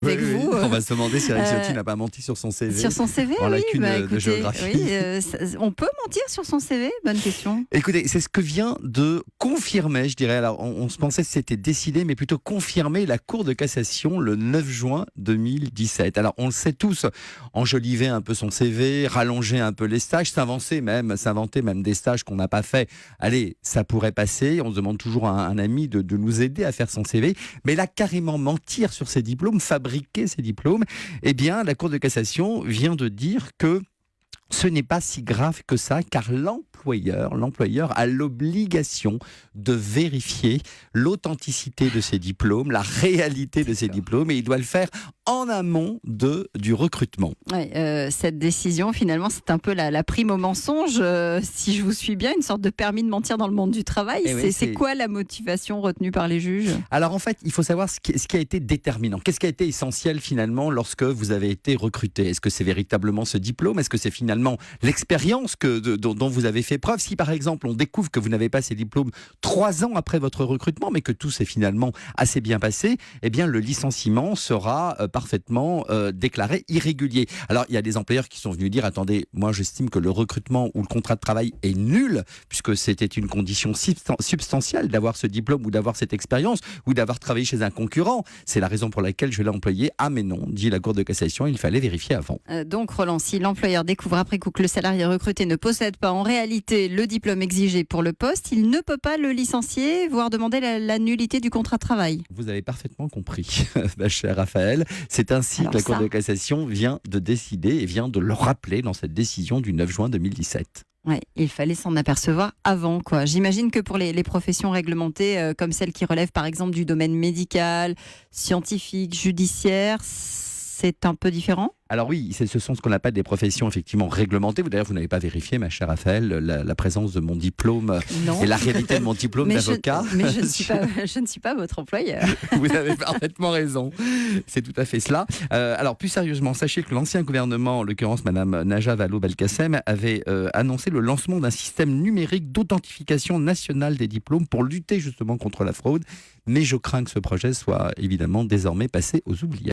Oui, avec oui, vous. on va se demander si Eric Ciotti n'a pas menti sur son CV. Sur son CV, en oui. lacune de Écoutez, géographie. oui, on peut mentir sur son CV? Bonne question. Écoutez, c'est ce que vient de confirmer, je dirais, alors on se pensait que c'était décidé, mais plutôt confirmer la Cour de cassation le 9 juin 2017. Alors on le sait tous, enjoliver un peu son CV, rallonger un peu les stages, s'inventer même des stages qu'on n'a pas fait. Allez, ça pourrait passer, on se demande toujours à un ami de nous aider à faire son CV, mais là carrément mentir sur ses diplômes, fabriquer ses diplômes, eh bien la Cour de cassation vient de dire que ce n'est pas si grave que ça, car l'employeur a l'obligation de vérifier l'authenticité de ses diplômes, la réalité de ses diplômes, et il doit le faire en amont du recrutement. Ouais, cette décision, finalement, c'est un peu la prime au mensonge. Si je vous suis bien, une sorte de permis de mentir dans le monde du travail. C'est quoi la motivation retenue par les juges? Alors en fait, il faut savoir ce qui a été déterminant. Qu'est-ce qui a été essentiel finalement lorsque vous avez été recruté? Est-ce que c'est véritablement ce diplôme? Est-ce que c'est finalement l'expérience dont vous avez fait preuve? Si par exemple on découvre que vous n'avez pas ces diplômes 3 ans après votre recrutement, mais que tout s'est finalement assez bien passé, eh bien le licenciement sera parfaitement déclaré irrégulier. Alors il y a des employeurs qui sont venus dire: attendez, moi j'estime que le recrutement ou le contrat de travail est nul, puisque c'était une condition substantielle d'avoir ce diplôme ou d'avoir cette expérience ou d'avoir travaillé chez un concurrent. C'est la raison pour laquelle je l'ai employé. Ah mais non, dit la Cour de cassation, il fallait vérifier avant. Donc Roland, si l'employeur découvre après coup que le salarié recruté ne possède pas en réalité le diplôme exigé pour le poste, il ne peut pas le licencier, voire demander la nullité du contrat de travail. Vous avez parfaitement compris, ma chère Raphaël. C'est ainsi que la Cour de cassation vient de décider et vient de le rappeler dans cette décision du 9 juin 2017. Ouais, il fallait s'en apercevoir avant, quoi. J'imagine que pour les professions réglementées, comme celles qui relèvent par exemple du domaine médical, scientifique, judiciaire, c'est un peu différent. Alors oui, ce sont ce qu'on appelle des professions effectivement réglementées. D'ailleurs, vous n'avez pas vérifié, ma chère Raphaël, la présence de mon diplôme et la réalité de mon diplôme d'avocat. Mais je ne suis pas votre employeur. Vous avez parfaitement raison. C'est tout à fait cela. Alors plus sérieusement, sachez que l'ancien gouvernement, en l'occurrence Madame Najat Vallaud-Belkacem, avait annoncé le lancement d'un système numérique d'authentification nationale des diplômes pour lutter justement contre la fraude. Mais je crains que ce projet soit évidemment désormais passé aux oubliettes.